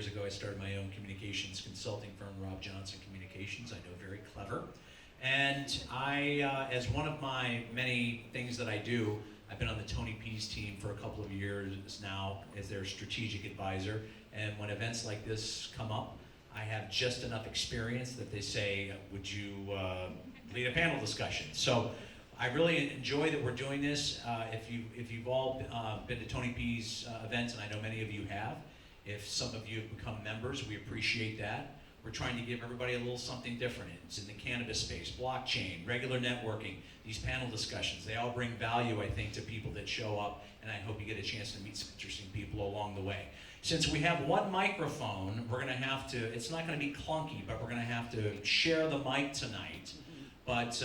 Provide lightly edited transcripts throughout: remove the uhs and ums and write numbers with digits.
years ago, I started my own communications consulting firm, Rob Johnson Communications. I know, very clever. And I, as one of my many things that I do, I've been on the Tony P's team for a couple of years now as their strategic advisor. And when events like this come up, I have just enough experience that they say, would you lead a panel discussion? So I really enjoy that we're doing this. If you've all been to Tony P's events, and I know many of you have, if some of you have become members, we appreciate that. We're trying to give everybody a little something different. It's in the cannabis space, blockchain, regular networking, these panel discussions. They all bring value, I think, to people that show up, and I hope you get a chance to meet some interesting people along the way. Since we have one microphone, we're gonna have to, it's not gonna be clunky, but we're gonna have to share the mic tonight. But,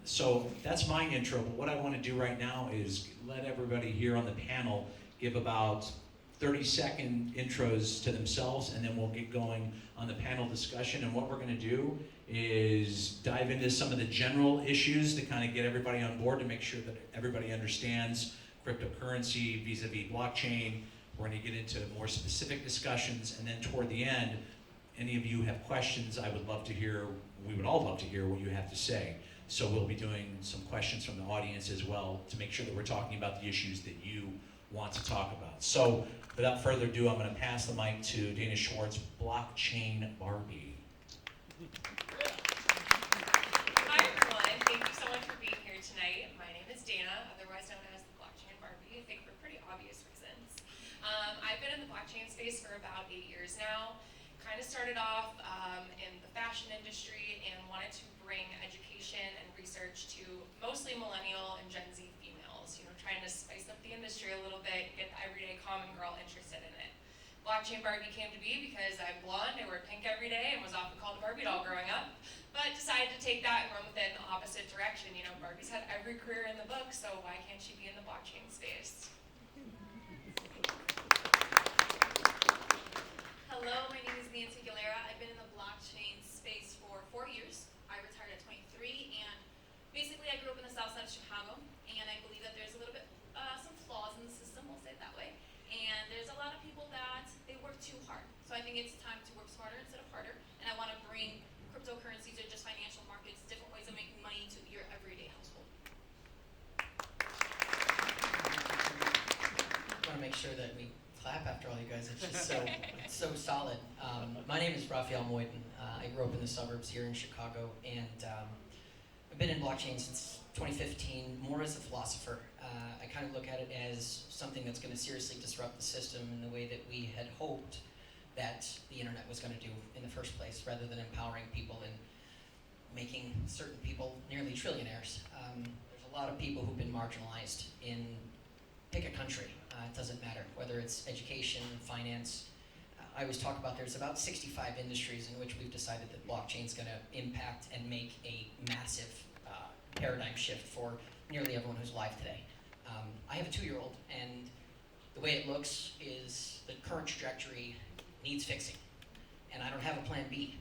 so that's my intro, but what I wanna do right now is let everybody here on the panel give about 30-second intros to themselves, and then we'll get going on the panel discussion. And what we're gonna do is dive into some of the general issues to kind of get everybody on board to make sure that everybody understands cryptocurrency vis-a-vis blockchain. We're gonna get into more specific discussions, and then toward the end, any of you have questions, I would love to hear, we would all love to hear what you have to say. So we'll be doing some questions from the audience as well to make sure that we're talking about the issues that you want to talk about. So without further ado, I'm gonna pass the mic to Dana Schwartz, Blockchain Barbie. Hi everyone, thank you so much for being here tonight. My name is Dana, otherwise known as the Blockchain Barbie, I think for pretty obvious reasons. I've been in the blockchain space for about 8 years now. Kind of started off in the fashion industry and wanted to bring education and research to mostly millennial and Gen Z females, you know, trying to spice up the industry a little bit, get the everyday common girl interested in it. Blockchain Barbie came to be because I'm blonde, I wear pink every day, and was often called a Barbie doll growing up, but decided to take that and run with it in the opposite direction. You know, Barbie's had every career in the book, so why can't she be in the blockchain space? Hello, my name is Nancy Galera. I've been in the blockchain space for 4 years. I retired at 23, and basically I grew up in the south side of Chicago, and I believe that there's a little bit, some flaws in the system, we'll say it that way. And there's a lot of people that they work too hard. So I think it's time to work smarter instead of harder, and I want to bring cryptocurrencies or just financial markets, different ways of making money to your everyday household. I want to make sure that we clap after all you guys. It's just so solid. My name is Raphael Moyden. I grew up in the suburbs here in Chicago, and I've been in blockchain since 2015, more as a philosopher. I kind of look at it as something that's going to seriously disrupt the system in the way that we had hoped that the internet was going to do in the first place, rather than empowering people and making certain people nearly trillionaires. There's a lot of people who've been marginalized in, pick a country. It doesn't matter, whether it's education, finance. I always talk about there's about 65 industries in which we've decided that blockchain is going to impact and make a massive paradigm shift for nearly everyone who's alive today. I have a 2-year-old, and the way it looks is the current trajectory needs fixing, and I don't have a plan B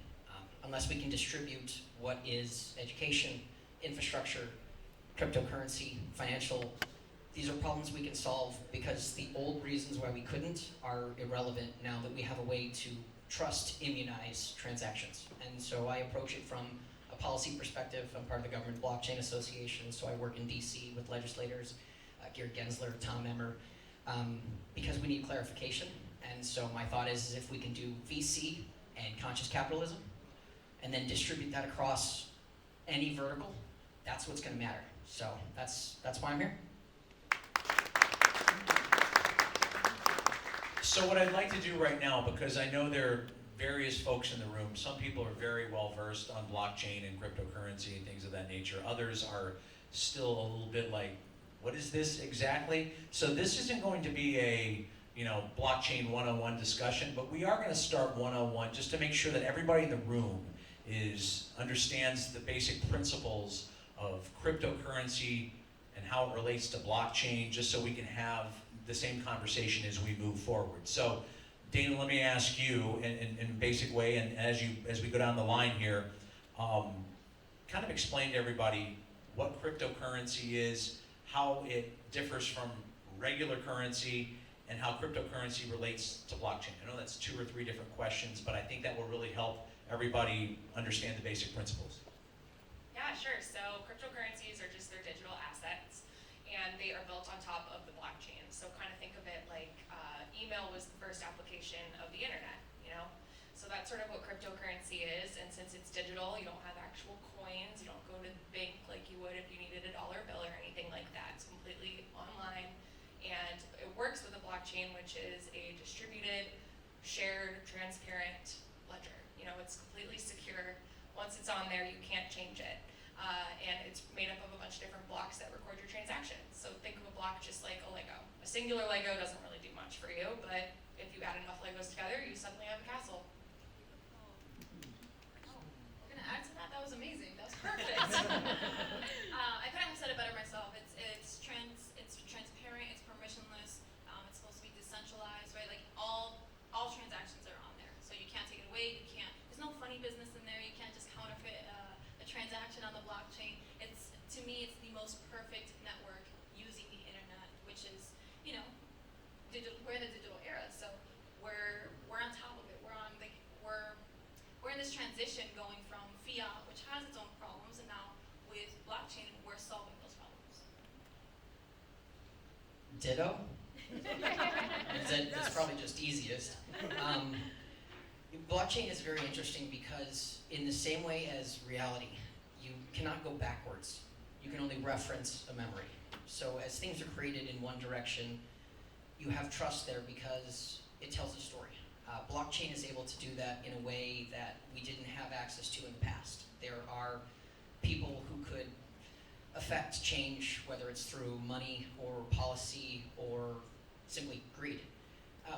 unless we can distribute what is education, infrastructure, cryptocurrency, financial. These are problems we can solve because the old reasons why we couldn't are irrelevant now that we have a way to trust immunize transactions. And so I approach it from a policy perspective. I'm part of the Government Blockchain Association, so I work in DC with legislators, Gary Gensler, Tom Emmer, because we need clarification. And so my thought is if we can do VC and conscious capitalism, and then distribute that across any vertical, that's what's gonna matter. So that's why I'm here. So what I'd like to do right now, because I know there are various folks in the room, some people are very well versed on blockchain and cryptocurrency and things of that nature. Others are still a little bit like, what is this exactly? So this isn't going to be a, blockchain 101 discussion, but we are going to start 101 just to make sure that everybody in the room understands the basic principles of cryptocurrency and how it relates to blockchain, just so we can have the same conversation as we move forward. So Dana, let me ask you in a basic way, and as we go down the line here, kind of explain to everybody what cryptocurrency is, how it differs from regular currency, and how cryptocurrency relates to blockchain. I know that's 2 or 3 different questions, but I think that will really help everybody understand the basic principles. Yeah, sure. So cryptocurrencies are just their digital assets, and they are built on top of the blockchain. So kind of think of it like email was the first application of the internet, you know? So that's sort of what cryptocurrency is, and since it's digital, you don't have actual coins, you don't go to the bank like you would if you needed a dollar bill or anything like that. It's completely online, and it works with a blockchain, which is a distributed, shared, transparent ledger. You know, it's completely secure. Once it's on there, you can't change it. And it's made up of a bunch of different blocks that record your transactions. So think of a block just like a Lego. A singular Lego doesn't really do much for you, but if you add enough Legos together, you suddenly have a castle. We're gonna add to that. That was amazing. That was perfect. I couldn't have said it better myself. It's transparent. It's permissionless. It's supposed to be decentralized, right? Like all transactions are on there, so you can't take it away. You can't. There's no funny business in there. You can't just counterfeit a transaction on the blockchain. To me, it's the most perfect network using the internet, which is, you know, digital. We're in a digital era, so we're on top of it. We're in this transition going from fiat, which has its own problems, and now with blockchain, we're solving those problems. Ditto. That's probably just easiest. Blockchain is very interesting because in the same way as reality, you cannot go backwards. You can only reference a memory. So as things are created in one direction, you have trust there because it tells a story. Blockchain is able to do that in a way that we didn't have access to in the past. There are people who could affect change, whether it's through money or policy or simply greed.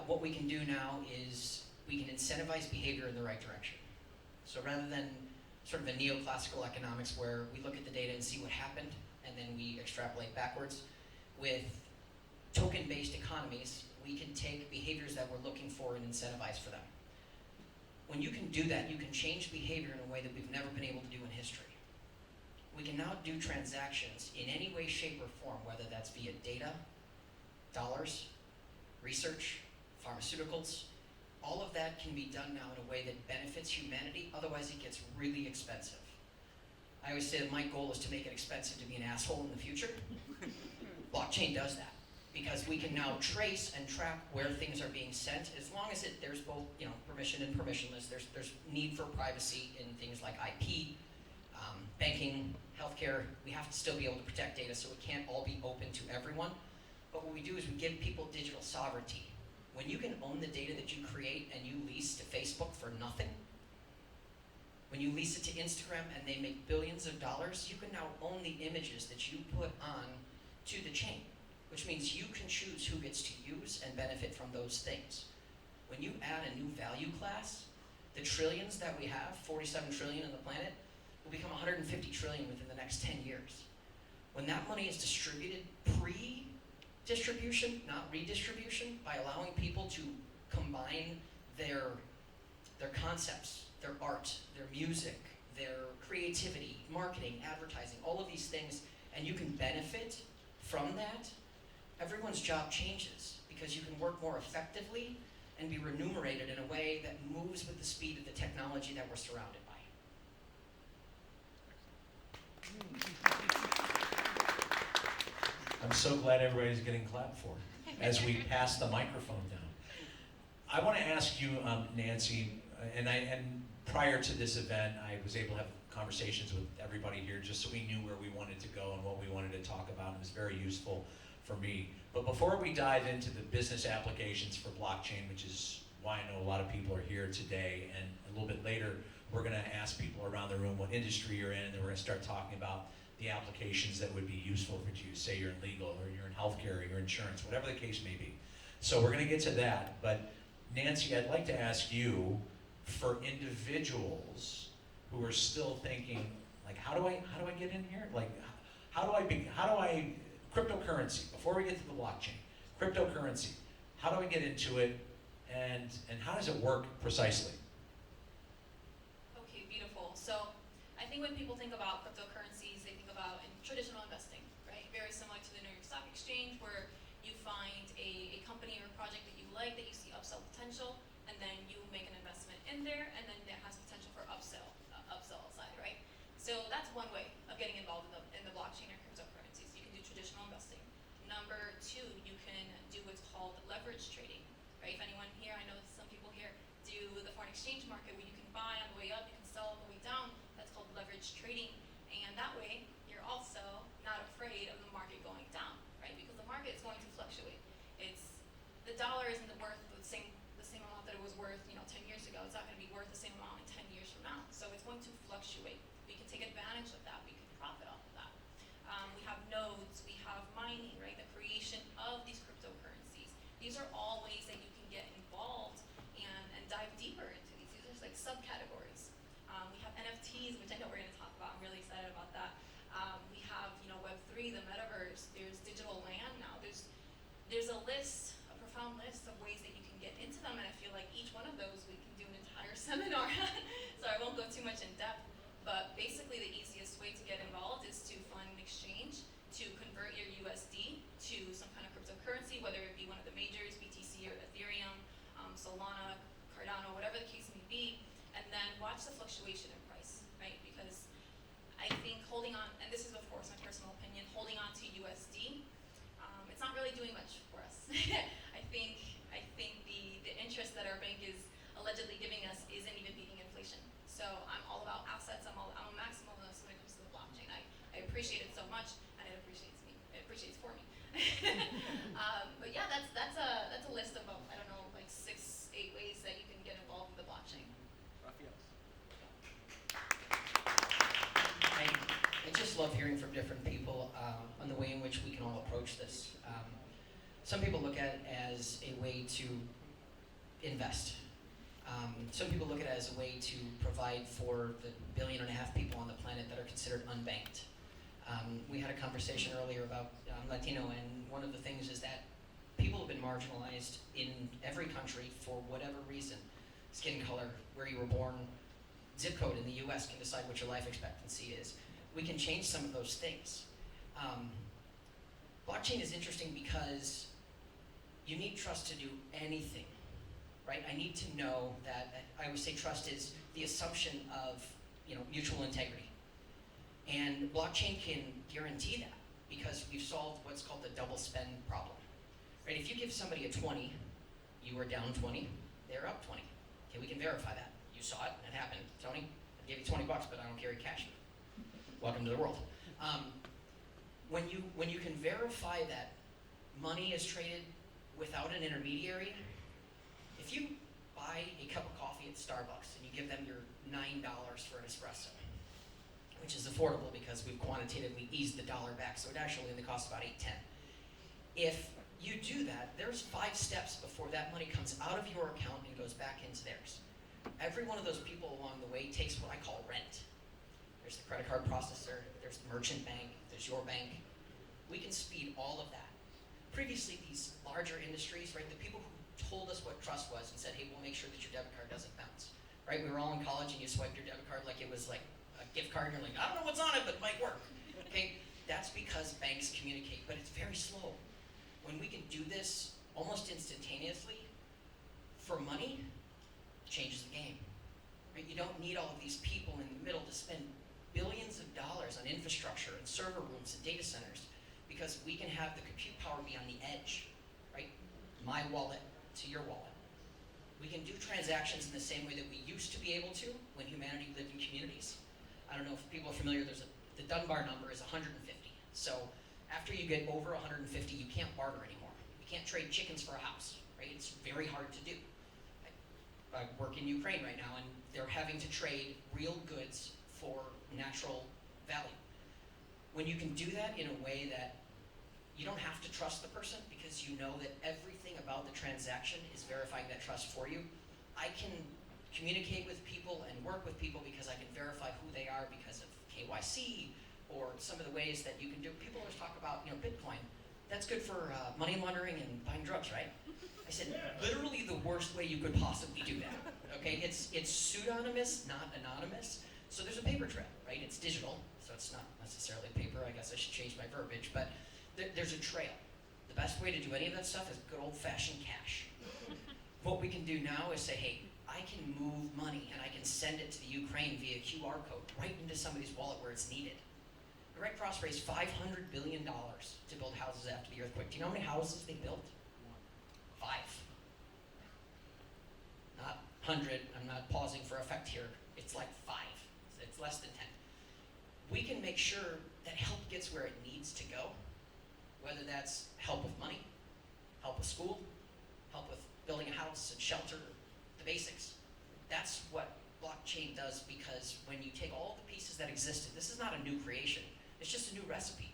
What we can do now is we can incentivize behavior in the right direction. So rather than sort of a neoclassical economics where we look at the data and see what happened and then we extrapolate backwards, with token-based economies, we can take behaviors that we're looking for and incentivize for them. When you can do that, you can change behavior in a way that we've never been able to do in history. We can now do transactions in any way, shape, or form, whether that's via data, dollars, research, pharmaceuticals. All of that can be done now in a way that benefits humanity, otherwise it gets really expensive. I always say that my goal is to make it expensive to be an asshole in the future. Blockchain does that because we can now trace and track where things are being sent, as long as there's both, you know, permission and permissionless. There's need for privacy in things like IP, banking, healthcare. We have to still be able to protect data, so it can't all be open to everyone. But what we do is we give people digital sovereignty. When you can own the data that you create and you lease to Facebook for nothing, when you lease it to Instagram and they make billions of dollars, you can now own the images that you put on to the chain, which means you can choose who gets to use and benefit from those things. When you add a new value class, the trillions that we have, 47 trillion on the planet, will become 150 trillion within the next 10 years. When that money is distributed pre-distribution, not redistribution, by allowing people to combine their concepts, their art, their music, their creativity, marketing, advertising, all of these things, and you can benefit from that, everyone's job changes because you can work more effectively and be remunerated in a way that moves with the speed of the technology that we're surrounded by. I'm so glad everybody's getting clapped for as we pass the microphone down. I want to ask you, Nancy, and prior to this event, I was able to have conversations with everybody here just so we knew where we wanted to go and what we wanted to talk about. It was very useful for me. But before we dive into the business applications for blockchain, which is why I know a lot of people are here today, and a little bit later, we're going to ask people around the room what industry you're in, and then we're going to start talking about the applications that would be useful for you. Say you're in legal, or you're in healthcare, or you're in insurance, whatever the case may be. So we're going to get to that. But Nancy, I'd like to ask you, for individuals who are still thinking, like, how do I get in here? Like, how do I cryptocurrency, before we get to the blockchain, cryptocurrency, how do I get into it, and how does it work precisely? Okay, beautiful. So I think when people think about cryptocurrencies, they think about in traditional investing, right? Very similar to the New York Stock Exchange, where you find a company or a project that you like, that you see upsell potential, and then you make an investment in there, and then it has potential for upsell side, right? So that's one way of getting involved in the blockchain or cryptocurrencies. You can do traditional investing. Number two, you can do what's called leverage trading, right? If anyone here, I know some people here do the foreign exchange market where you can buy on the way up, you can sell on the way down. That's called leverage trading. And that way, you're also not afraid of the market going down, right? Because the market is going to fluctuate. The dollar isn't worth the same amount that it was worth, 10 years ago. It's not going to be worth the same amount in 10 years from now. So it's going to fluctuate. We can take advantage of that. We can profit off of that. We have nodes. We have mining, right? The creation of these cryptocurrencies. These are all ways that you can get involved and dive deeper into these. These are like subcategories. We have NFTs, which I know we're going to talk about. I'm really excited about that. We have, Web3, the metaverse. There's digital land now. There's a profound list of ways that you can get into them, and I feel like each one of those we can do an entire seminar on. So I won't go too much in depth, but basically the easiest way to get involved is to fund an exchange, to convert your USD to some kind of cryptocurrency, whether it be one of the majors, BTC or Ethereum, Solana, Cardano, whatever the case may be, and then watch the fluctuation in price, right? Because I think holding on, and this is of course my personal opinion, holding on to USD, it's not really doing much for us. I think the interest that our bank is allegedly giving us isn't even beating inflation. So I'm all about assets. I'm a maximalist when it comes to the blockchain. I appreciate it so much, and it appreciates me. It appreciates for me. But yeah, that's a list of I don't know, like 6-8 ways that you can get involved with the blockchain. I just love hearing from different people on the way in which we can all approach this. Some people look at it as a way to invest. Some people look at it as a way to provide for the 1.5 billion people on the planet that are considered unbanked. We had a conversation earlier about Latino, and one of the things is that people have been marginalized in every country for whatever reason. Skin color, where you were born, zip code in the US can decide what your life expectancy is. We can change some of those things. Blockchain is interesting because you need trust to do anything, right? I need to know that, I always say trust is the assumption of, mutual integrity. And blockchain can guarantee that because we've solved what's called the double spend problem, right? If you give somebody a 20, you are down 20, they're up 20. Okay, we can verify that. You saw it, it happened. Tony, I gave you 20 bucks, but I don't carry cash. Welcome to the world. When you can verify that money is traded without an intermediary, if you buy a cup of coffee at Starbucks and you give them your $9 for an espresso, which is affordable because we've quantitatively eased the dollar back, so it actually only costs about $8.10. If you do that, there's 5 steps before that money comes out of your account and goes back into theirs. Every one of those people along the way takes what I call rent. There's the credit card processor, there's the merchant bank, there's your bank. We can speed all of that. Previously, these larger industries, right, the people who told us what trust was and said, hey, we'll make sure that your debit card doesn't bounce, right? We were all in college and you swiped your debit card like it was like a gift card and you're like, I don't know what's on it, but it might work, okay? That's because banks communicate, but it's very slow. When we can do this almost instantaneously for money, it changes the game, right? You don't need all of these people in the middle to spend billions of dollars on infrastructure and server rooms and data centers because we can have the compute power be on the edge, right? My wallet to your wallet. We can do transactions in the same way that we used to be able to when humanity lived in communities. I don't know if people are familiar, the Dunbar number is 150. So after you get over 150, you can't barter anymore. You can't trade chickens for a house, right? It's very hard to do. I work in Ukraine right now, and they're having to trade real goods for natural value. When you can do that in a way that you don't have to trust the person because you know that everything about the transaction is verifying that trust for you, I can communicate with people and work with people because I can verify who they are because of KYC or some of the ways that you can do. People always talk about, Bitcoin. That's good for money laundering and buying drugs, right? I said, literally the worst way you could possibly do that. Okay, it's pseudonymous, not anonymous. So there's a paper trail, right? It's digital, so it's not necessarily paper. I guess I should change my verbiage, but there's a trail. The best way to do any of that stuff is good old-fashioned cash. What we can do now is say, hey, I can move money and I can send it to the Ukraine via QR code right into somebody's wallet where it's needed. The Red Cross raised $500 billion to build houses after the earthquake. Do you know how many houses they built? 5. Not 100, I'm not pausing for effect here. It's like 5. It's less than 10. We can make sure that help gets where it needs to go, whether that's help with money, help with school, help with building a house and shelter, the basics. That's what blockchain does, because when you take all the pieces that existed, this is not a new creation, it's just a new recipe.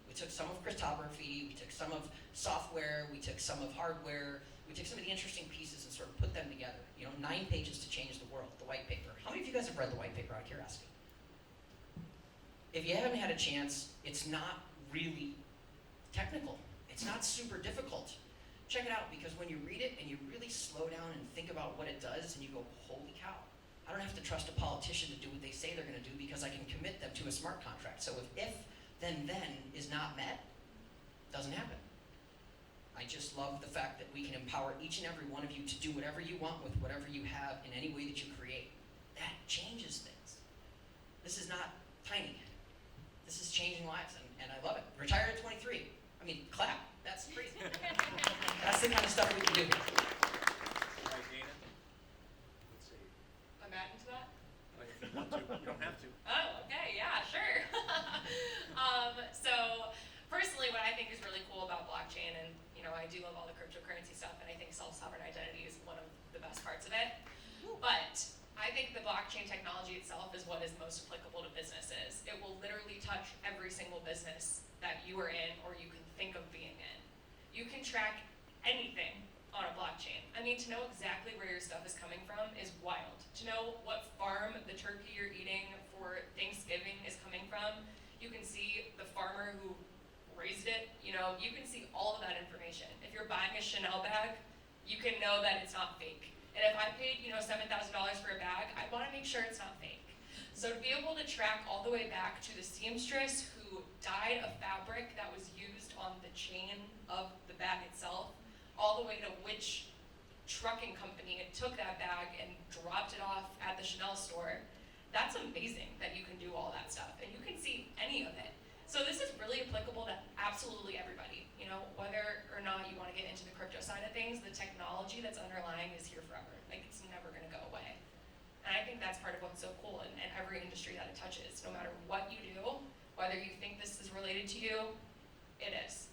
We took some of cryptography, we took some of software, we took some of hardware, we took some of the interesting pieces and sort of put them together. 9 pages to change the world, the white paper. How many of you guys have read the white paper out of curiosity? If you haven't had a chance, it's not really technical. It's not super difficult. Check it out, because when you read it and you really slow down and think about what it does and you go, holy cow, I don't have to trust a politician to do what they say they're going to do, because I can commit them to a smart contract. So if then is not met, doesn't happen. I just love the fact that we can empower each and every one of you to do whatever you want with whatever you have in any way that you create. That changes things. This is not tiny. This is changing lives, and I love it. Retire at 23. I mean, clap. That's crazy. That's the kind of stuff we can do. All right, Dana. Let's see. I'm adding to that? If you want to, you don't have to. Oh, okay, yeah, sure. So personally, what I think is really cool about blockchain, and I do love all the cryptocurrency stuff, and I think self-sovereign identity is one of the best parts of it. But I think the blockchain technology itself is what is most applicable to businesses. It will literally touch every single business that you are in or you can think of being in. You can track anything on a blockchain. I mean, to know exactly where your stuff is coming from is wild. To know what farm the turkey you're eating for Thanksgiving is coming from, you can see the farmer who raised it, you can see all of that information. If you're buying a Chanel bag, you can know that it's not fake. And if I paid, $7,000 for a bag, I want to make sure it's not fake. So to be able to track all the way back to the seamstress who dyed a fabric that was used on the chain of the bag itself, all the way to which trucking company it took that bag and dropped it off at the Chanel store, that's amazing that you can do all that stuff. And you can see any of it. So this is really applicable to absolutely everybody. Whether or not you want to get into the crypto side of things, the technology that's underlying is here forever. Like, it's never going to go away. And I think that's part of what's so cool in every industry that it touches. No matter what you do, whether you think this is related to you, it is.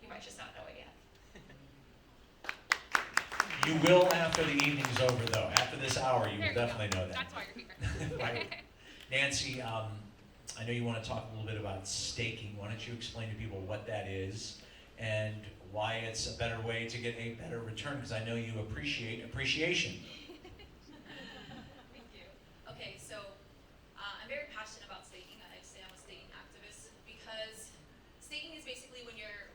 You might just not know it yet. You will after the evening's over, though. After this hour, you There will you definitely know that. That's why you're here. Right. Nancy, I know you want to talk a little bit about staking. Why don't you explain to people what that is and why it's a better way to get a better return? Because I know you appreciate appreciation. Thank you. Okay, so I'm very passionate about staking. I say I'm a staking activist because staking is basically when you're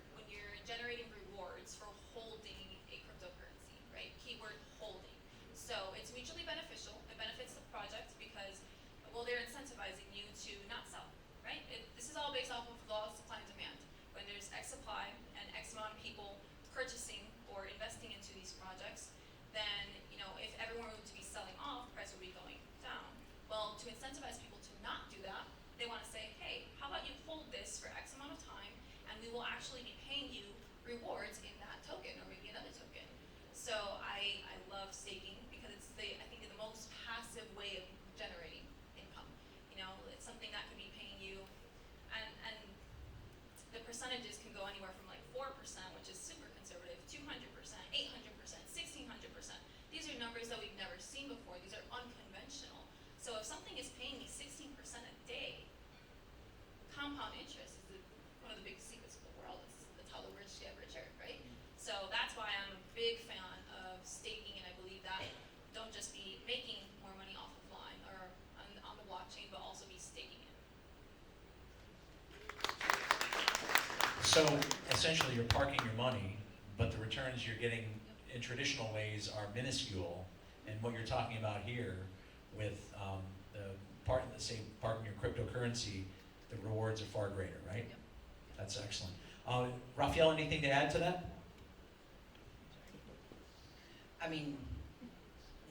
generating rewards for holding a cryptocurrency, right? Keyword holding. So it's mutually beneficial. It benefits the project because, well, they're incentivizing you to not sell, right? This is all based off of law of supply and demand. When there's X supply and X amount of people purchasing or investing into these projects, then, if everyone were to be selling off, the price would be going down. Well, to incentivize people to not do that, they want to say, hey, how about you hold this for X amount of time, and we will actually be paying you rewards in that token or maybe another token. So I love staking because it's I think the most passive way of generating income. It's something that could be paying you, and the percentages can go anywhere from like 4%, which is super conservative, 200%, 800%, 1600%. These are numbers that we've never seen before. These are unconventional. So if something is paying me 16% a day, compound interest is one of the biggest secrets of the world. That's how the rich get richer, right? So that's why I'm a big fan of staking, and I believe that don't just be making more money off of line or on the blockchain, but also be staking it. So essentially, you're parking your money, but the returns you're getting in traditional ways are minuscule. And what you're talking about here with parking your cryptocurrency, the rewards are far greater, right? Yep. That's excellent. Raphael, anything to add to that? I mean,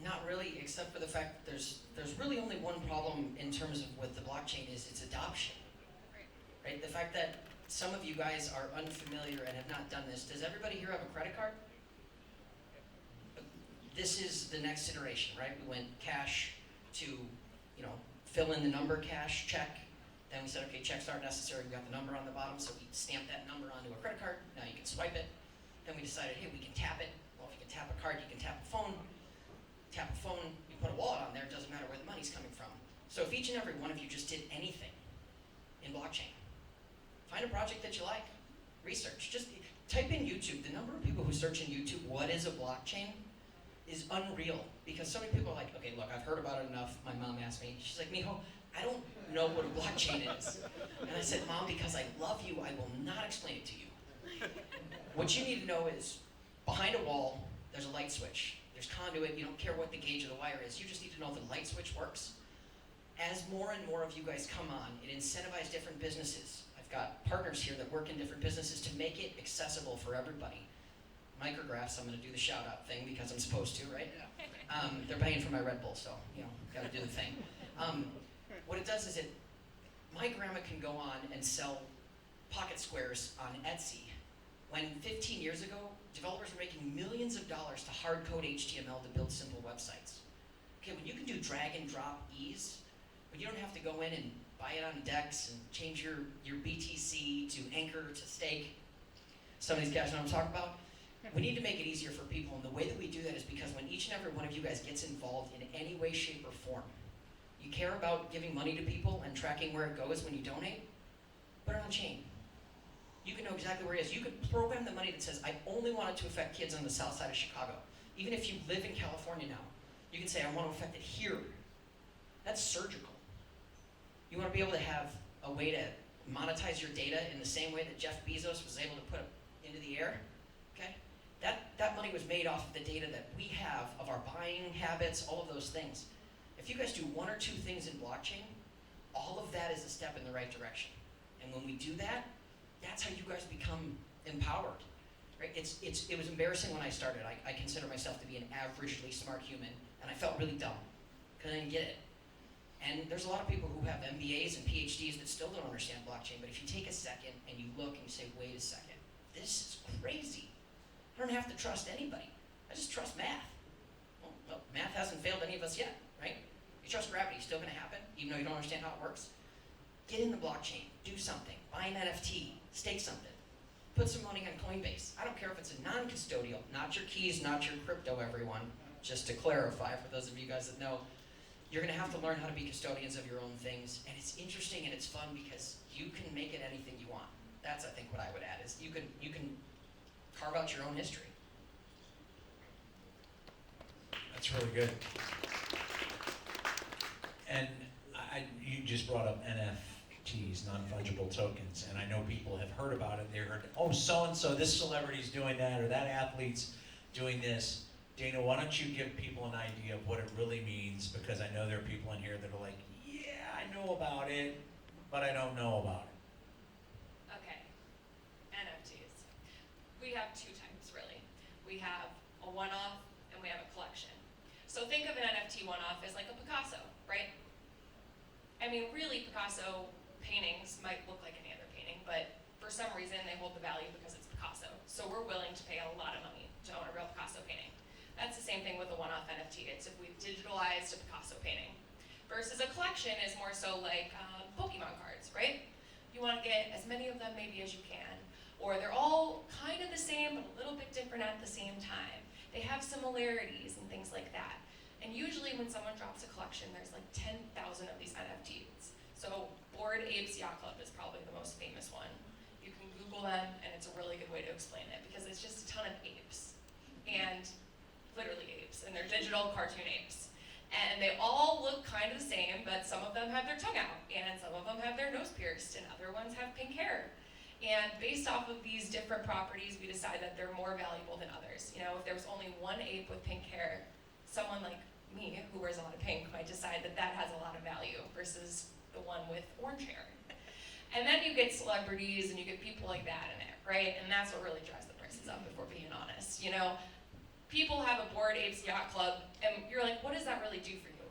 not really, except for the fact that there's really only one problem in terms of with the blockchain is its adoption. Right? The fact that some of you guys are unfamiliar and have not done this. Does everybody here have a credit card? This is the next iteration, right? We went cash to, fill in the number cash, check. Then we said, okay, checks aren't necessary. We got the number on the bottom, so we stamped that number onto a credit card. Now you can swipe it. Then we decided, hey, we can tap it. Well, if you can tap a card, you can tap a phone. Tap a phone, you put a wallet on there, it doesn't matter where the money's coming from. So if each and every one of you just did anything in blockchain, find a project that you like, research, just type in YouTube. The number of people who search in YouTube, what is a blockchain, is unreal. Because so many people are like, okay, look, I've heard about it enough. My mom asked me, she's like, Mijo, I don't know what a blockchain is. And I said, Mom, because I love you, I will not explain it to you. What you need to know is, behind a wall, there's a light switch. There's conduit, you don't care what the gauge of the wire is, you just need to know the light switch works. As more and more of you guys come on, it incentivizes different businesses. I've got partners here that work in different businesses to make it accessible for everybody. Micrographs, I'm gonna do the shout out thing because I'm supposed to, right? They're paying for my Red Bull, so, gotta do the thing. What it does is my grandma can go on and sell pocket squares on Etsy, when 15 years ago, developers were making millions of dollars to hard code HTML to build simple websites. Okay, when you can do drag and drop ease, when you don't have to go in and buy it on Dex and change your BTC to Anchor to Stake, some of these guys know what I'm talking about. We need to make it easier for people, and the way that we do that is because when each and every one of you guys gets involved in any way, shape, or form, you care about giving money to people and tracking where it goes when you donate, put it on chain. You can know exactly where it is. You could program the money that says, I only want it to affect kids on the south side of Chicago. Even if you live in California now, you can say, I want to affect it here. That's surgical. You want to be able to have a way to monetize your data in the same way that Jeff Bezos was able to put it into the air, okay? That money was made off of the data that we have of our buying habits, all of those things. If you guys do one or two things in blockchain, all of that is a step in the right direction. And when we do that, that's how you guys become empowered, right? It was embarrassing when I started. I consider myself to be an averagely smart human, and I felt really dumb because I didn't get it. And there's a lot of people who have MBAs and PhDs that still don't understand blockchain, but if you take a second and you look and you say, wait a second, this is crazy. I don't have to trust anybody. I just trust math. Well, math hasn't failed any of us yet, right? You trust gravity, it's still gonna happen, even though you don't understand how it works. Get in the blockchain, do something, buy an NFT, stake something, put some money on Coinbase. I don't care if it's a non-custodial, not your keys, not your crypto, everyone. Just to clarify, for those of you guys that know, you're gonna have to learn how to be custodians of your own things, and it's interesting and it's fun because you can make it anything you want. That's, I think, what I would add, is you can carve out your own history. That's really good. And you just brought up NFTs, non-fungible tokens, and I know people have heard about it. They heard, oh, so-and-so, this celebrity's doing that, or that athlete's doing this. Dana, why don't you give people an idea of what it really means? Because I know there are people in here that are like, yeah, I know about it, but I don't know about it. Okay, NFTs. We have two types, really. We have a one-off and we have a collection. So think of an NFT one-off as like a Picasso, right? I mean, really, Picasso paintings might look like any other painting, but for some reason they hold the value because it's Picasso. So we're willing to pay a lot of money to own a real Picasso painting. That's the same thing with a one-off NFT. It's if we've digitalized a Picasso painting. Versus a collection is more so like Pokemon cards, right? You want to get as many of them maybe as you can. Or they're all kind of the same, but a little bit different at the same time. They have similarities and things like that. And usually when someone drops a collection, there's like 10,000 of these NFTs. So Bored Apes Yacht Club is probably the most famous one. You can Google them, and it's a really good way to explain it because it's just a ton of apes. And literally apes, and they're digital cartoon apes. And they all look kind of the same, but some of them have their tongue out, and some of them have their nose pierced, and other ones have pink hair. And based off of these different properties, we decide that they're more valuable than others. You know, if there was only one ape with pink hair, someone like me, who wears a lot of pink, might decide that that has a lot of value versus the one with orange hair. And then you get celebrities and you get people like that in it, right? And that's what really drives the prices up, if we're being honest. You know, people have a Bored Apes Yacht Club, and you're like, what does that really do for you?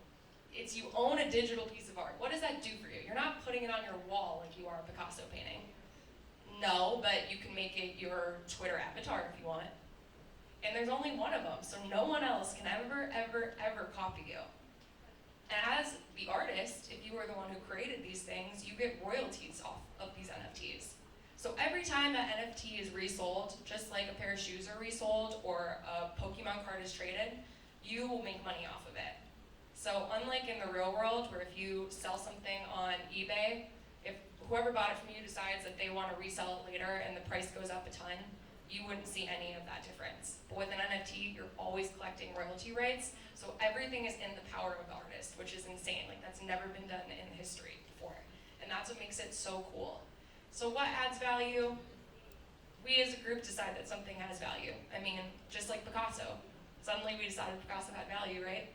It's you own a digital piece of art. What does that do for you? You're not putting it on your wall like you are a Picasso painting. No, but you can make it your Twitter avatar if you want. And there's only one of them, so no one else can ever, ever, ever copy you. And as the artist, if you were the one who created these things, you get royalties off of these NFTs. So every time that NFT is resold, just like a pair of shoes are resold or a Pokemon card is traded, you will make money off of it. So unlike in the real world, where if you sell something on eBay, if whoever bought it from you decides that they want to resell it later and the price goes up a ton, you wouldn't see any of that difference. But with an NFT, you're always collecting royalty rates, so everything is in the power of the artist, which is insane. Like, that's never been done in history before. And that's what makes it so cool. So what adds value? We as a group decide that something has value. I mean, just like Picasso. Suddenly we decided Picasso had value, right?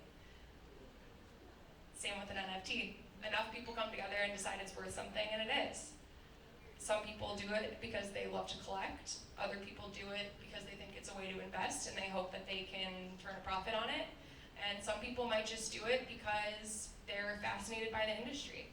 Same with an NFT. Enough people come together and decide it's worth something, and it is. Some people do it because they love to collect. Other people do it because they think it's a way to invest and they hope that they can turn a profit on it. And some people might just do it because they're fascinated by the industry.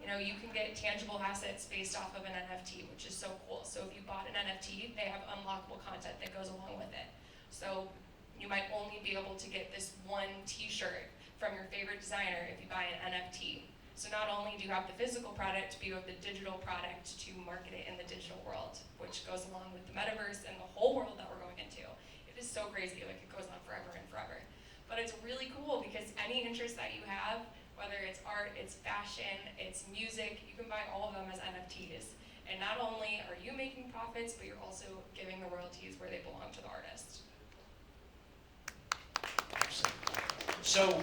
You know, you can get tangible assets based off of an NFT, which is so cool. So if you bought an NFT, they have unlockable content that goes along with it. So you might only be able to get this one t-shirt from your favorite designer if you buy an NFT. So not only do you have the physical product, but you have the digital product to market it in the digital world, which goes along with the metaverse and the whole world that we're going into. It is so crazy, like it goes on forever and forever. But it's really cool because any interest that you have, whether it's art, it's fashion, it's music, you can buy all of them as NFTs. And not only are you making profits, but you're also giving the royalties where they belong to the artist. Excellent. So,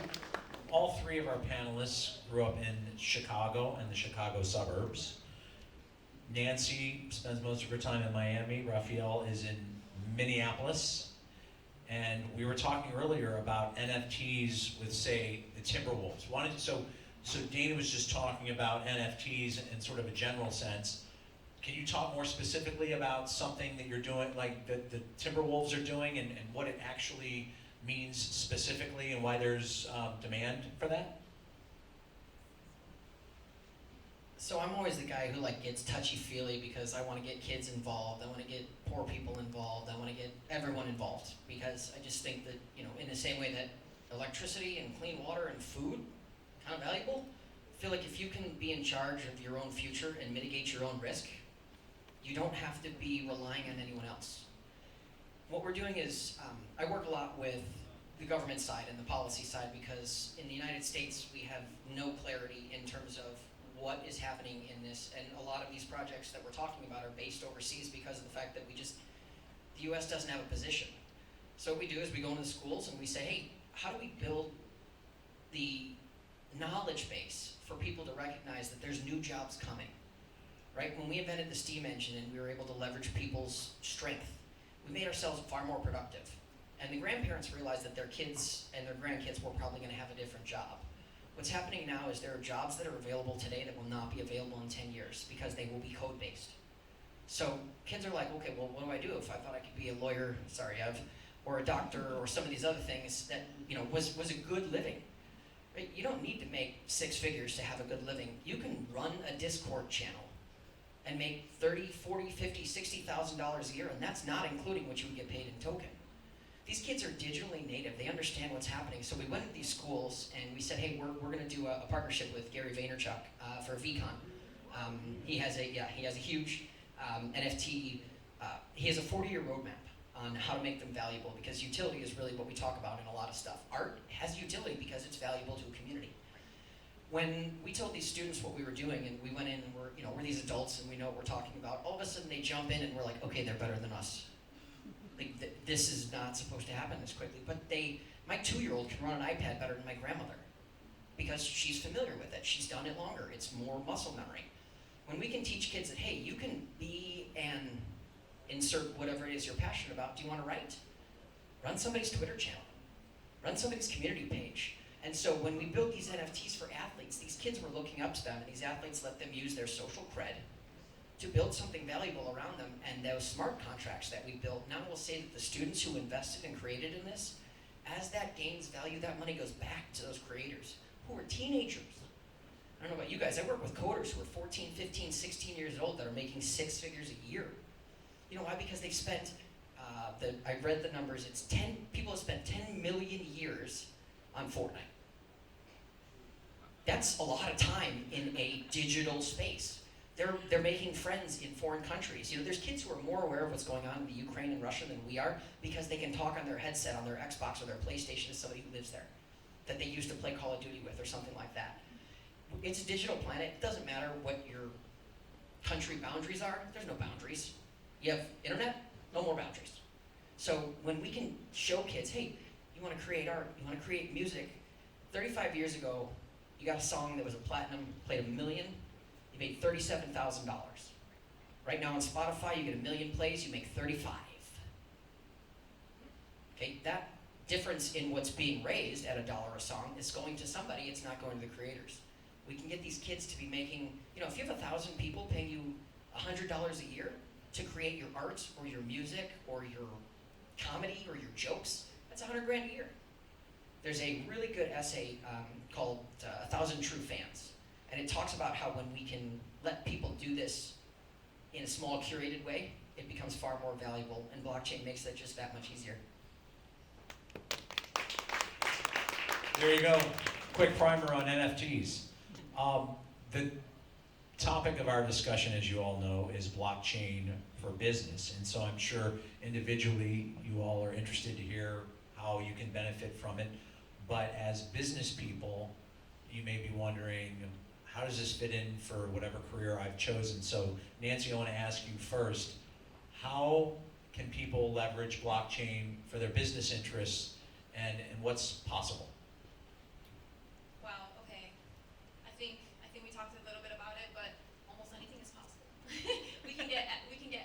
all three of our panelists grew up in Chicago and the Chicago suburbs. Nancy spends most of her time in Miami. Raphael is in Minneapolis. And we were talking earlier about NFTs with, say, the Timberwolves. So Dana was just talking about NFTs in sort of a general sense. Can you talk more specifically about something that you're doing, like that the Timberwolves are doing, and what it actually means specifically and why there's demand for that? So I'm always the guy who gets touchy-feely because I want to get kids involved, I want to get poor people involved, I want to get everyone involved, because I just think that, in the same way that electricity and clean water and food kind of valuable, I feel like if you can be in charge of your own future and mitigate your own risk, you don't have to be relying on anyone else. What we're doing is, I work a lot with the government side and the policy side because in the United States we have no clarity in terms of what is happening in this, and a lot of these projects that we're talking about are based overseas because of the fact that the US doesn't have a position. So what we do is we go into the schools and we say, hey, how do we build the knowledge base for people to recognize that there's new jobs coming, right? When we invented the steam engine and we were able to leverage people's strength, we made ourselves far more productive. And the grandparents realized that their kids and their grandkids were probably going to have a different job. What's happening now is there are jobs that are available today that will not be available in 10 years because they will be code-based. So kids are like, okay, well, what do I do if I thought I could be a lawyer, or a doctor, or some of these other things that was a good living? Right? You don't need to make 6 figures to have a good living. You can run a Discord channel and make $30, $40, $50, $60,000 a year, and that's not including what you would get paid in token. These kids are digitally native. They understand what's happening. So we went to these schools and we said, hey, we're going to do a partnership with Gary Vaynerchuk for VCon. He has a huge NFT. He has a 40-year roadmap on how to make them valuable, because utility is really what we talk about in a lot of stuff. Art has utility because it's valuable to a community. When we told these students what we were doing and we went in and we're these adults and we know what we're talking about, all of a sudden they jump in and we're like, okay, they're better than us. This is not supposed to happen this quickly. But my 2-year-old can run an iPad better than my grandmother because she's familiar with it. She's done it longer. It's more muscle memory. When we can teach kids that, hey, you can be and insert whatever it is you're passionate about. Do you want to write? Run somebody's Twitter channel. Run somebody's community page. And so when we built these NFTs for athletes, these kids were looking up to them, and these athletes let them use their social cred to build something valuable around them. And those smart contracts that we built now will say that the students who invested and created in this, as that gains value, that money goes back to those creators who are teenagers. I don't know about you guys, I work with coders who are 14, 15, 16 years old that are making 6 figures a year. You know why? Because they've spent, I read the numbers, people have spent 10 million years on Fortnite. That's a lot of time in a digital space. They're making friends in foreign countries. You know, there's kids who are more aware of what's going on in the Ukraine and Russia than we are because they can talk on their headset, on their Xbox or their PlayStation to somebody who lives there that they used to play Call of Duty with or something like that. It's a digital planet. It doesn't matter what your country boundaries are. There's no boundaries. You have internet, no more boundaries. So when we can show kids, hey, you want to create art, you want to create music. 35 years ago, you got a song that was a platinum, played 1 million, you made $37,000. Right now on Spotify, you get 1 million plays, you make 35. Okay, that difference in what's being raised at $1 a song is going to somebody, it's not going to the creators. We can get these kids to be making, you know, if you have 1,000 people paying you $100 a year to create your art or your music or your comedy or your jokes, that's $100 grand a year. There's a really good essay called 1,000 True Fans, and it talks about how when we can let people do this in a small curated way, it becomes far more valuable, and blockchain makes that just that much easier. There you go. Quick primer on NFTs. The topic of our discussion, as you all know, is blockchain for business. And so I'm sure individually you all are interested to hear how you can benefit from it. But as business people, you may be wondering, how does this fit in for whatever career I've chosen? So Nancy, I want to ask you first, how can people leverage blockchain for their business interests and what's possible? Wow, okay. I think we talked a little bit about it, but almost anything is possible. we can get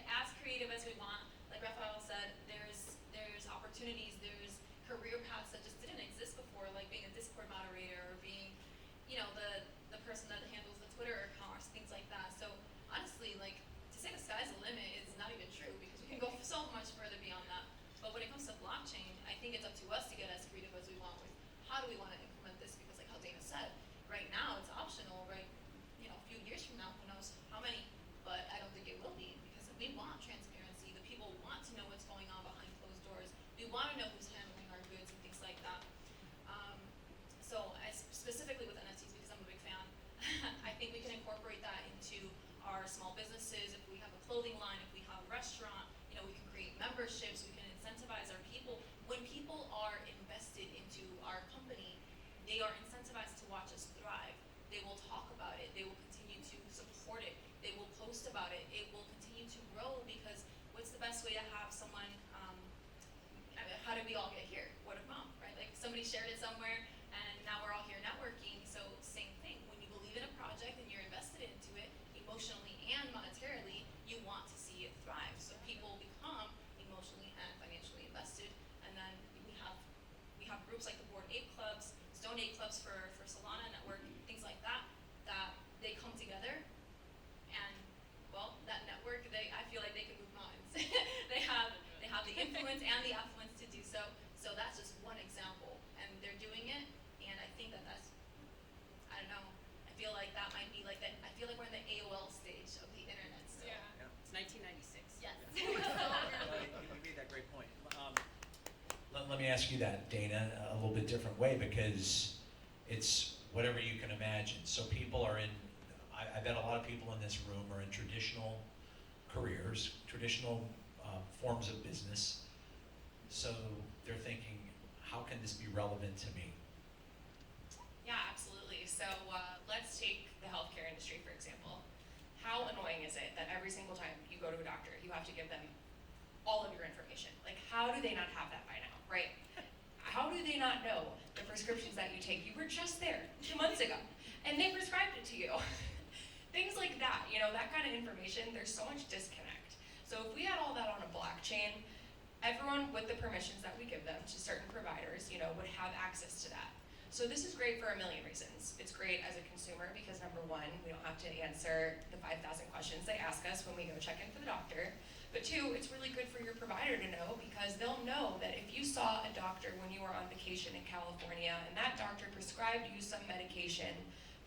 as creative as we want. Like Raphael said, there's opportunities, there's career paths that just didn't exist before, like being a Discord moderator or being, you know, the person that handles the Twitter accounts, things like that. So honestly, like, to say the sky's the limit is not even true because we can go so much further beyond that. But when it comes to blockchain, I think it's up to us to get as creative as we want with how do we want to implement this, because like how Dana said, right now it's optional, right? You know, a few years from now, who knows how many, but I don't think it will be because we want transparency. The people want to know what's going on behind closed doors. We want to know who's handling our goods and things like that. So specifically with NFTs, because I'm a big fan, I think we can incorporate that into our small businesses. If we have a clothing line, if we have a restaurant, you know, we can create memberships, we can incentivize our people. When people are invested into our company, they are incentivized to watch us thrive. They will talk about it. They will continue to support it. They will post about it. It will continue to grow because what's the best way to have someone, I mean, how did we all get here? Word of mouth, right? Like somebody shared it somewhere and now we're all here networking. So same thing, when you believe in a project and you're invested into it emotionally and monetarily, you want to see it thrive. So people become emotionally and financially invested. And then we have groups like the Bored Ape Clubs, Stone Ape Clubs for Solana Network, things like that, that they come together and, well, that network, I feel like they can move mountains. they have the influence and the affluence to do so. So that's just one example. And they're doing it, and I think that's, I don't know, I feel like that might be like that, I feel like we're in the AOL stage of the internet still. Yeah. It's 1996. Yes. You made that great point. Let me ask you that, Dana, a little bit different way, because it's whatever you can imagine. So people are in, I bet a lot of people in this room are in traditional careers, traditional forms of business. So they're thinking, how can this be relevant to me? Yeah, absolutely. So let's take the healthcare industry, for example. How annoying is it that every single time you go to a doctor, you have to give them all of your information? Like, how do they not have that by now, right? How do they not know the prescriptions that you take? You were just there 2 months ago, and they prescribed it to you. Things like that, you know, that kind of information, there's so much disconnect. So if we had all that on a blockchain, everyone with the permissions that we give them to certain providers, you know, would have access to that. So this is great for a million reasons. It's great as a consumer because number one, we don't have to answer the 5,000 questions they ask us when we go check in for the doctor. But two, it's really good for your provider to know because they'll know that if you saw a doctor when you were on vacation in California and that doctor prescribed you some medication,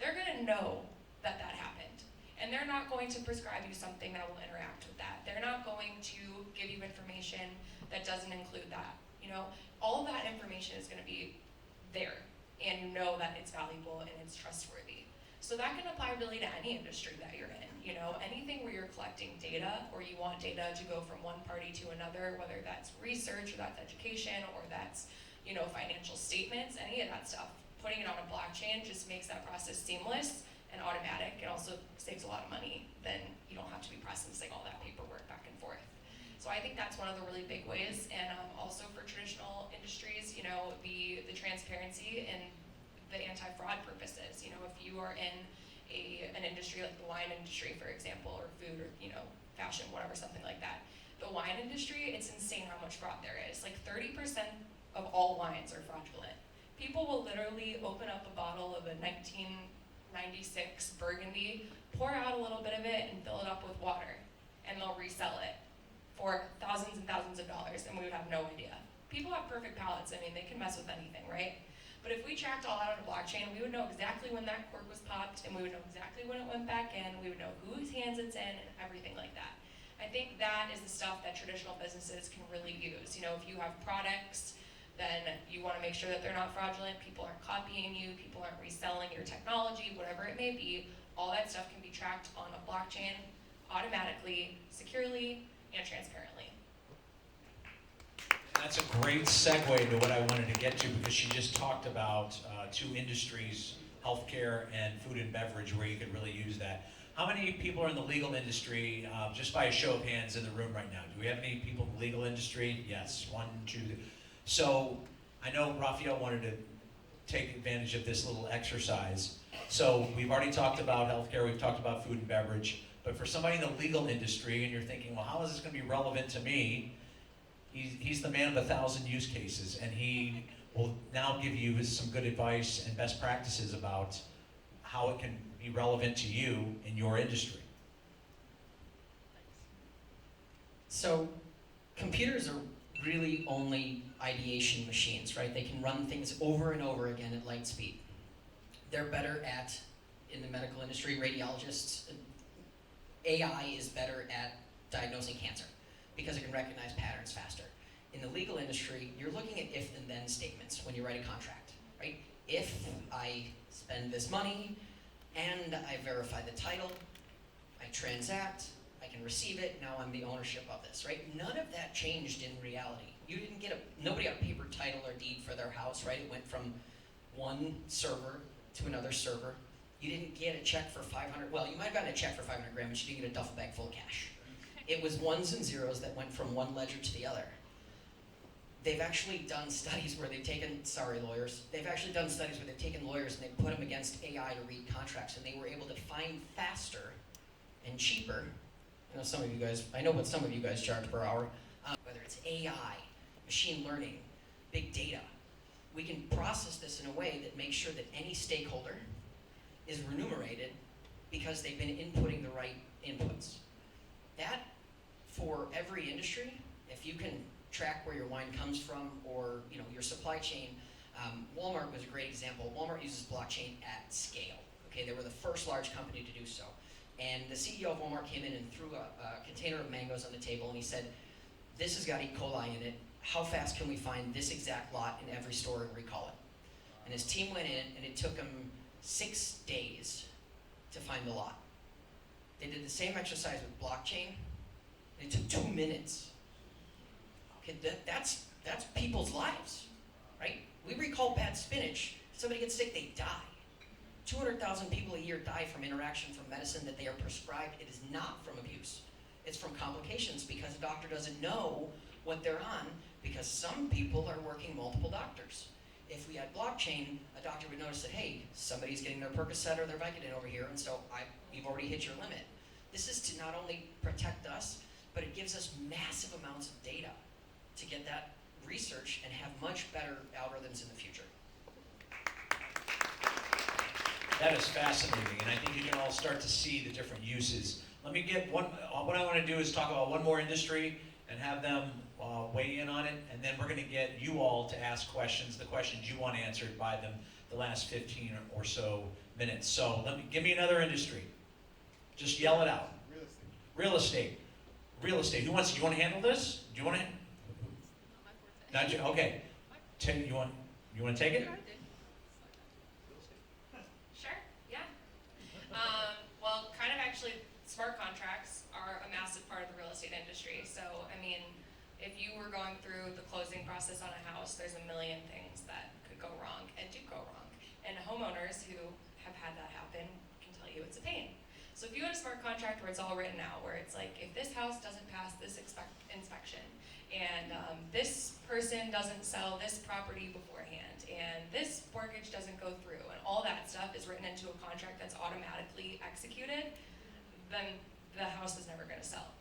they're gonna know that that happened. And they're not going to prescribe you something that will interact with that. They're not going to give you information that doesn't include that. You know, all of that information is gonna be there, and you know that it's valuable and it's trustworthy. So that can apply really to any industry that you're in. You know, anything where you're collecting data or you want data to go from one party to another, whether that's research or that's education or that's, you know, financial statements, any of that stuff, putting it on a blockchain just makes that process seamless and automatic. It also saves a lot of money. Then you don't have to be processing all that paperwork back and forth. So I think that's one of the really big ways. And also for traditional industries, you know, the transparency and the anti-fraud purposes. You know, if you are in an industry like the wine industry, for example, or food or, you know, fashion, whatever, something like that. The wine industry, it's insane how much fraud there is. Like 30% of all wines are fraudulent. People will literally open up a bottle of a 1996 Burgundy, pour out a little bit of it and fill it up with water, and they'll resell it for thousands and thousands of dollars, and we would have no idea. People have perfect palates. I mean, they can mess with anything, right? But if we tracked all out on a blockchain, we would know exactly when that cork was popped, and we would know exactly when it went back in, we would know whose hands it's in, and everything like that. I think that is the stuff that traditional businesses can really use. You know, if you have products, then you wanna make sure that they're not fraudulent, people aren't copying you, people aren't reselling your technology, whatever it may be, all that stuff can be tracked on a blockchain automatically, securely, and transparently. That's a great segue into what I wanted to get to because she just talked about two industries, healthcare and food and beverage, where you could really use that. How many people are in the legal industry, just by a show of hands in the room right now? Do we have any people in the legal industry? Yes, 1, 2. So I know Raphael wanted to take advantage of this little exercise. So we've already talked about healthcare, we've talked about food and beverage, but for somebody in the legal industry and you're thinking, well, how is this gonna be relevant to me? He's the man of 1,000 use cases, and he will now give you some good advice and best practices about how it can be relevant to you in your industry. So computers are really only ideation machines, right? They can run things over and over again at light speed. They're better at, in the medical industry, radiologists, AI is better at diagnosing cancer because it can recognize patterns faster. In the legal industry, you're looking at if and then statements when you write a contract, right? If I spend this money and I verify the title, I transact, I can receive it, now I'm the ownership of this, right? None of that changed in reality. You didn't get nobody got a paper title or deed for their house, right? It went from one server to another server. You didn't get a check for 500, well, you might have gotten a check for 500 grand, but you didn't get a duffel bag full of cash. It was ones and zeros that went from one ledger to the other. They've actually done studies where they've taken, sorry lawyers, they've actually done studies where they've taken lawyers and they put them against AI to read contracts, and they were able to find faster and cheaper. I know some of you guys, I know what some of you guys charge per hour, whether it's AI, machine learning, big data. We can process this in a way that makes sure that any stakeholder is remunerated because they've been inputting the right inputs. That, for every industry, if you can track where your wine comes from or your supply chain, Walmart was a great example. Walmart uses blockchain at scale. Okay, they were the first large company to do so. And the CEO of Walmart came in and threw a container of mangoes on the table and he said, this has got E. coli in it. How fast can we find this exact lot in every store and recall it? And his team went in and it took him 6 days to find the lot. They did the same exercise with blockchain, and it took 2 minutes. Okay, that's people's lives, right? We recall bad spinach. Somebody gets sick, they die. 200,000 people a year die from interaction from medicine that they are prescribed. It is not from abuse. It's from complications because the doctor doesn't know what they're on because some people are working multiple doctors. If we had blockchain, a doctor would notice that, hey, somebody's getting their Percocet or their Vicodin over here, and so you've already hit your limit. This is to not only protect us, but it gives us massive amounts of data to get that research and have much better algorithms in the future. That is fascinating, and I think you can all start to see the different uses. Let me get one, what I want to do is talk about one more industry and have them weigh in on it, and then we're going to get you all to ask questions, the questions you want answered by them the last 15 or so minutes. So give me another industry. Just yell it out. Real estate. Real estate. Who wants? You want to handle this? Do you want to? Not you. Okay. You want to take it? Sure, yeah. Well, kind of actually, smart contracts are a massive part of the real estate industry. So, I mean, if you were going through the closing process on a house, there's a million things that could go wrong and do go wrong. And homeowners who have had that happen can tell you it's a pain. So if you had a smart contract where it's all written out, where it's like, if this house doesn't pass this inspection, and this person doesn't sell this property beforehand, and this mortgage doesn't go through, and all that stuff is written into a contract that's automatically executed, then the house is never gonna sell.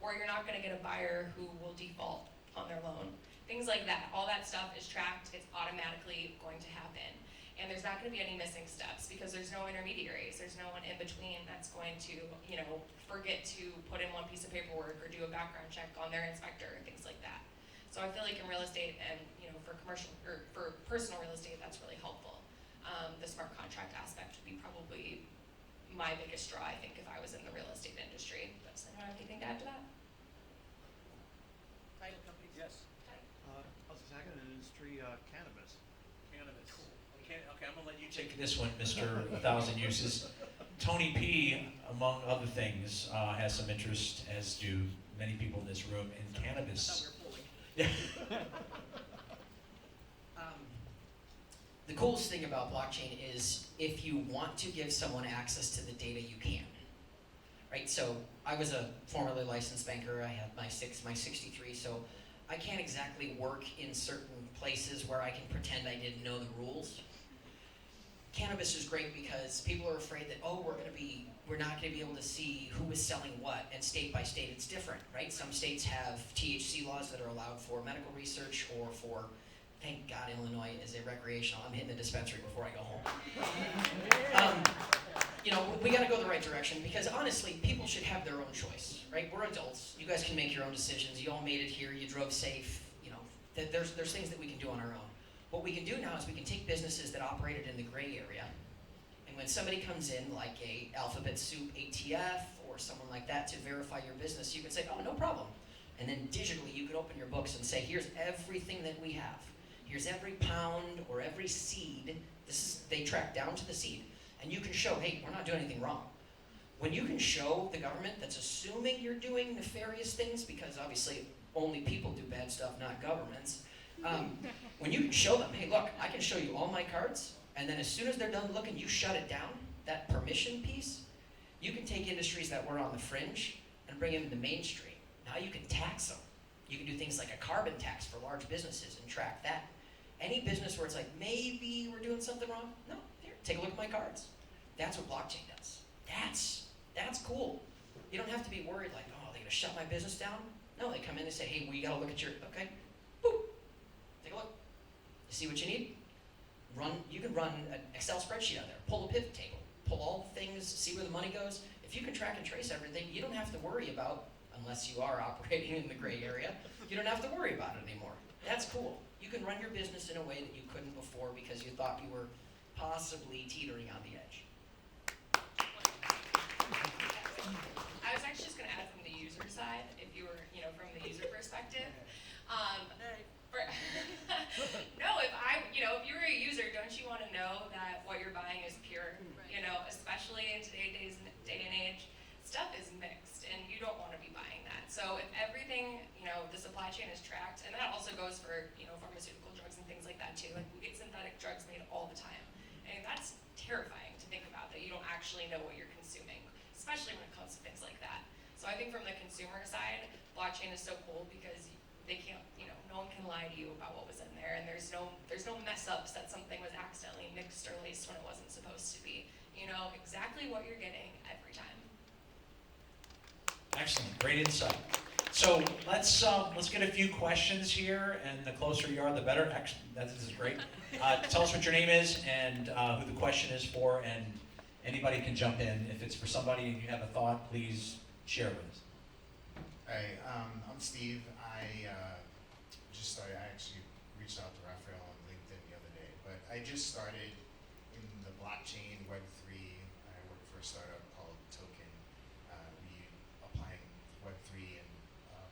Or you're not gonna get a buyer who will default on their loan. Things like that, all that stuff is tracked, it's automatically going to happen. And there's not gonna be any missing steps because there's no intermediaries, there's no one in between that's going to, forget to put in one piece of paperwork or do a background check on their inspector and things like that. So I feel like in real estate and, for commercial, or for personal real estate, that's really helpful. The smart contract aspect would be probably my biggest draw, I think, if I was in the real estate industry. But does anyone have anything to add to that? Title companies? Yes. What's the second industry? Cannabis. Cannabis. Okay, I'm gonna let you Take this one, Mr. 1,000 Uses. Tony P, among other things, has some interest, as do many people in this room, in cannabis. I thought we were pulling. Yeah. The coolest thing about blockchain is if you want to give someone access to the data, you can. Right? So I was a formerly licensed banker. I had my 63, so I can't exactly work in certain places where I can pretend I didn't know the rules. Cannabis is great because people are afraid that, we're not gonna be able to see who is selling what, and state by state it's different, right? Some states have THC laws that are allowed for medical research or for, thank God Illinois is a recreational, I'm hitting the dispensary before I go home. We gotta go the right direction because honestly, people should have their own choice, right? We're adults, you guys can make your own decisions, you all made it here, you drove safe, there's things that we can do on our own. What we can do now is we can take businesses that operated in the gray area, and when somebody comes in, like a Alphabet Soup ATF or someone like that to verify your business, you can say, oh, no problem. And then digitally, you can open your books and say, here's everything that we have. Here's every pound or every seed. They track down to the seed. And you can show, hey, we're not doing anything wrong. When you can show the government that's assuming you're doing nefarious things, because obviously only people do bad stuff, not governments, when you can show them, hey, look, I can show you all my cards, and then as soon as they're done looking, you shut it down, that permission piece, you can take industries that were on the fringe and bring them into mainstream. Now you can tax them. You can do things like a carbon tax for large businesses and track that. Any business where it's like, maybe we're doing something wrong, no, here, take a look at my cards. That's what blockchain does. That's cool. You don't have to be worried like, oh, are they gonna shut my business down? No, they come in and say, hey, we gotta look at your, okay, boop, take a look. You see what you need? You can run an Excel spreadsheet out there, pull a pivot table, pull all the things, see where the money goes. If you can track and trace everything, you don't have to worry about, unless you are operating in the gray area, you don't have to worry about it anymore. That's cool. You can run your business in a way that you couldn't before because you thought you were possibly teetering on the edge. I was actually just gonna add from the user side, if you were, from the user perspective. If you're a user, don't you want to know that what you're buying is pure? Especially in today's day and age, stuff is mixed, and you don't want to be buying that. So if everything, the supply chain is tracked, and that also goes for, pharmaceutical drugs and things like that too. Like we get synthetic drugs made all the time, and that's terrifying to think about that you don't actually know what you're consuming, especially when it comes to things like that. So I think from the consumer side, blockchain is so cool because they can't, no one can lie to you about what was in there, and there's no mess ups that something was accidentally mixed or laced when it wasn't supposed to be. You know exactly what you're getting every time. Excellent, great insight. So let's get a few questions here, and the closer you are, the better. This is great. Tell us what your name is and who the question is for, and anybody can jump in. If it's for somebody and you have a thought, please share with us. Hey, I'm Steve. I just started. I actually reached out to Raphael on LinkedIn the other day, but I just started in the blockchain Web3. I work for a startup called Token. We applying Web3 and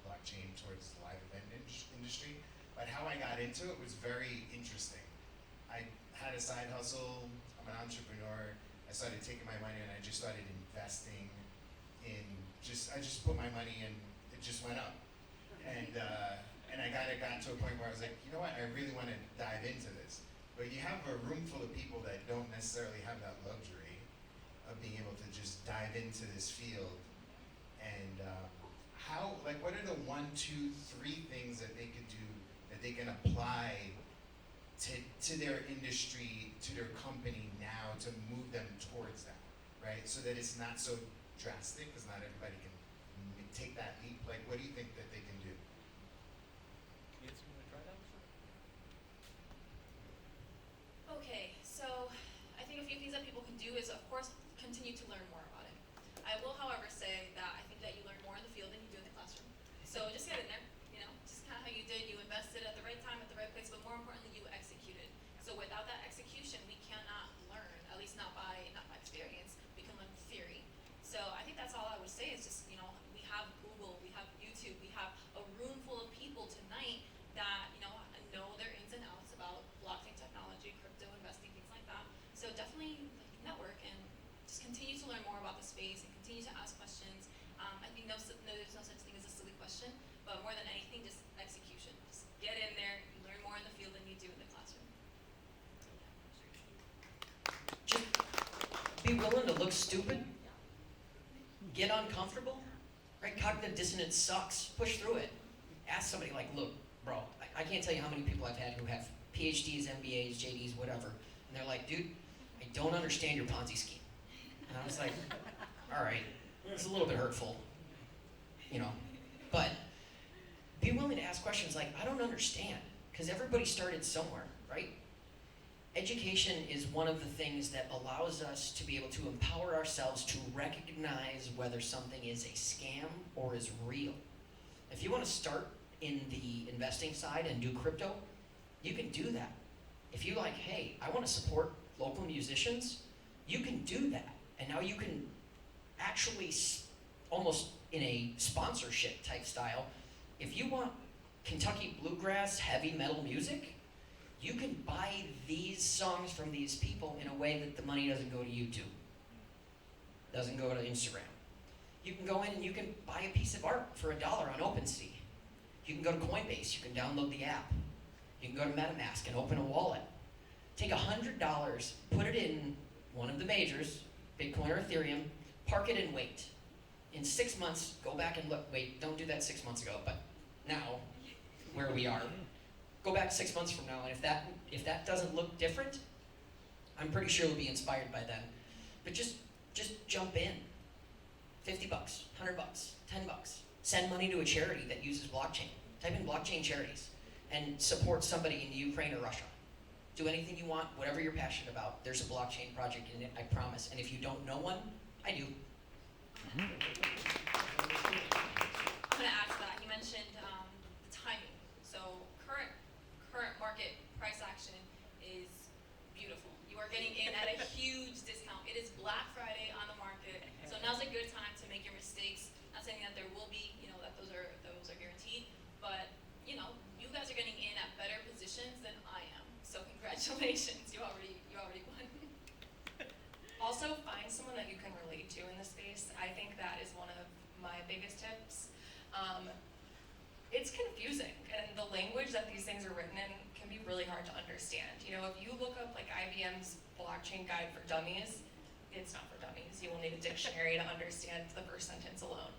blockchain towards the live event industry. But how I got into it was very interesting. I had a side hustle. I'm an entrepreneur. I started taking my money and I just started investing in I just put my money in. It just went up, and I got to a point where I was like, you know what, I really want to dive into this. But you have a room full of people that don't necessarily have that luxury of being able to just dive into this field. And what are the 1, 2, 3 things that they could do that they can apply to their industry, to their company now to move them towards that, right? So that it's not so drastic, because not everybody can take that leap. Like, what do you think that they can do? Nancy, you wanna try that? Okay, so I think a few things that people can do is, of course, continue to learn more about it. I will, however, say that I think that you learn more in the field than you do in the classroom. So just get in there, just kind of how you did. You invested at the right time, at the right place, but more importantly, you executed. So without that execution, we cannot learn, at least not by experience. We can learn theory. So I think that's all I would say is just, we have Google, we have YouTube, we have a room full of people tonight that, know their ins and outs about blockchain technology, crypto investing, things like that. So definitely network and just continue to learn more about the space and continue to ask questions. I think there's no such thing as a silly question, but more than anything, just execution. Just get in there, you learn more in the field than you do in the classroom. Just be willing to look stupid. Get uncomfortable. Right? Cognitive dissonance sucks. Push through it. Ask somebody like, look, bro, I can't tell you how many people I've had who have PhDs, MBAs, JDs, whatever, and they're like, dude, I don't understand your Ponzi scheme. And I was like, all right, it's a little bit hurtful, but be willing to ask questions like, I don't understand, because everybody started somewhere, right? Education is one of the things that allows us to be able to empower ourselves to recognize whether something is a scam or is real. If you want to start in the investing side and do crypto, you can do that. If you like, hey, I want to support local musicians, you can do that. And now you can actually, almost in a sponsorship type style, if you want Kentucky bluegrass heavy metal music, you can buy these songs from these people in a way that the money doesn't go to YouTube, doesn't go to Instagram. You can go in and you can buy a piece of art for $1 on OpenSea. You can go to Coinbase, you can download the app. You can go to MetaMask and open a wallet. Take $100, put it in one of the majors, Bitcoin or Ethereum, park it and wait. In 6 months, go back and look. Wait, don't do that 6 months ago, but now, where we are. Go back 6 months from now, and if that doesn't look different, I'm pretty sure you'll be inspired by then. But just jump in. $50, $100, $10. Send money to a charity that uses blockchain. Type in blockchain charities and support somebody in Ukraine or Russia. Do anything you want, whatever you're passionate about. There's a blockchain project in it, I promise. And if you don't know one, I do. I'm going to add to that. You mentioned the timing. So current market price action is beautiful. You are getting in at a huge discount. It is Black Friday on the market, so now's a good time to make your mistakes. Not saying that there will be, that those are guaranteed, but you guys are getting in at better positions than I am. So congratulations, you already won. Also, find someone that you can relate to in the space. I think that is one of my biggest tips. It's confusing, and the language that these things are written in can be really hard to understand. If you look up like IBM's blockchain guide for dummies, it's not for dummies. You will need a dictionary to understand the first sentence alone.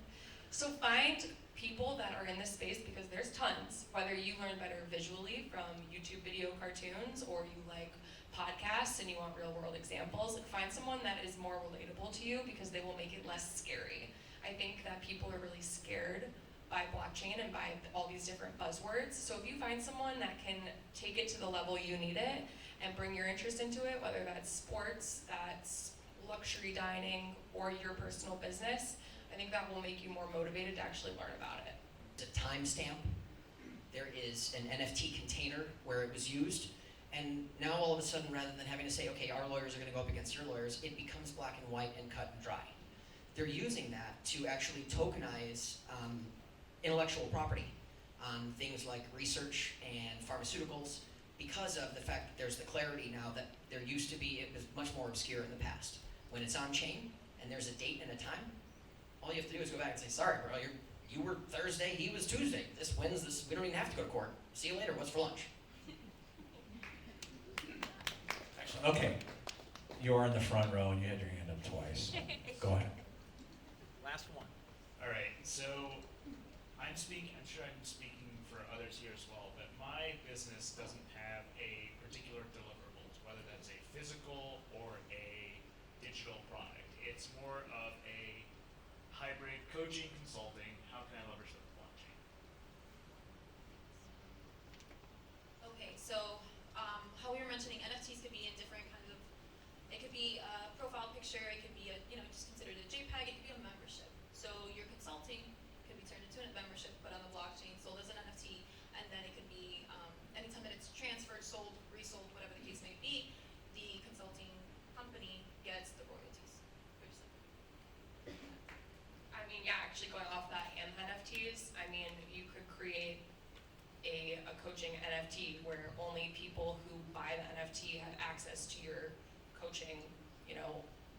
So find people that are in this space, because there's tons, whether you learn better visually from YouTube video cartoons or you like podcasts and you want real world examples, find someone that is more relatable to you because they will make it less scary. I think that people are really scared by blockchain and by all these different buzzwords. So if you find someone that can take it to the level you need it and bring your interest into it, whether that's sports, that's luxury dining, or your personal business, I think that will make you more motivated to actually learn about it. It's a timestamp. There is an NFT container where it was used. And now all of a sudden, rather than having to say, okay, our lawyers are going to go up against your lawyers, it becomes black and white and cut and dry. They're using that to actually tokenize intellectual property on things like research and pharmaceuticals because of the fact that there's the clarity now that there used to be, it was much more obscure in the past. When it's on chain and there's a date and a time, all you have to do is go back and say, sorry, bro, you were Thursday, he was Tuesday. This wins this, we don't even have to go to court. See you later, what's for lunch? Okay, you are in the front row and you had your hand up twice. Go ahead. Last one. All right, so I'm sure I'm speaking for others here as well, but my business doesn't have a particular deliverables, whether that's a physical or a digital product. It's more of a hybrid coaching, consulting. How can I leverage the blockchain? Okay, so how we were mentioning, NFTs could be in different kinds of, it could be a profile picture, it could be a, just considered a JPEG, it could be a membership. So your consulting could be turned into a membership, put on the blockchain, sold as an NFT, and then it could be, anytime that it's transferred, sold, resold, whatever the case may be, the consulting company gets the royalties. Pretty simple. I mean, yeah, actually going off that and NFTs, I mean, you could create a coaching NFT where only people who buy the NFT have access to your coaching,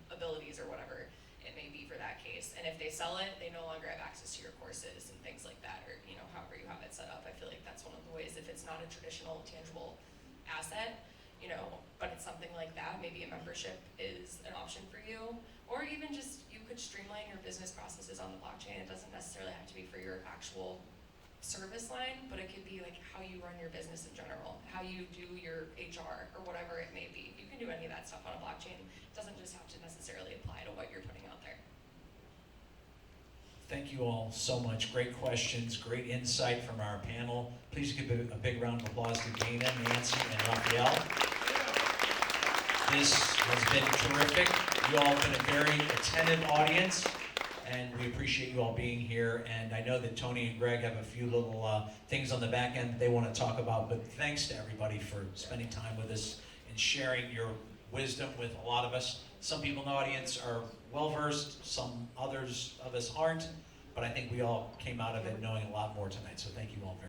abilities or whatever it may be for that case. And if they sell it, they no longer have access to your courses and things like that, or, however you have it set up. I feel like that's one of the ways, if it's not a traditional tangible asset, but it's something like that, maybe a membership is an option for you. Or even just, you could streamline your business processes on the blockchain. It doesn't necessarily have to be for your actual service line, but it could be like how you run your business in general, how you do your HR or whatever it may be. You can do any of that stuff on a blockchain. It doesn't just have to necessarily apply to what you're putting out there. Thank you all so much. Great questions, great insight from our panel. Please give a big round of applause to Dana, Nancy, and Raphael. This has been terrific. You all have been a very attentive audience, and we appreciate you all being here. And I know that Tony and Greg have a few little things on the back end that they want to talk about, but thanks to everybody for spending time with us and sharing your wisdom with a lot of us. Some people in the audience are well-versed, some others of us aren't, but I think we all came out of it knowing a lot more tonight, so thank you all very much.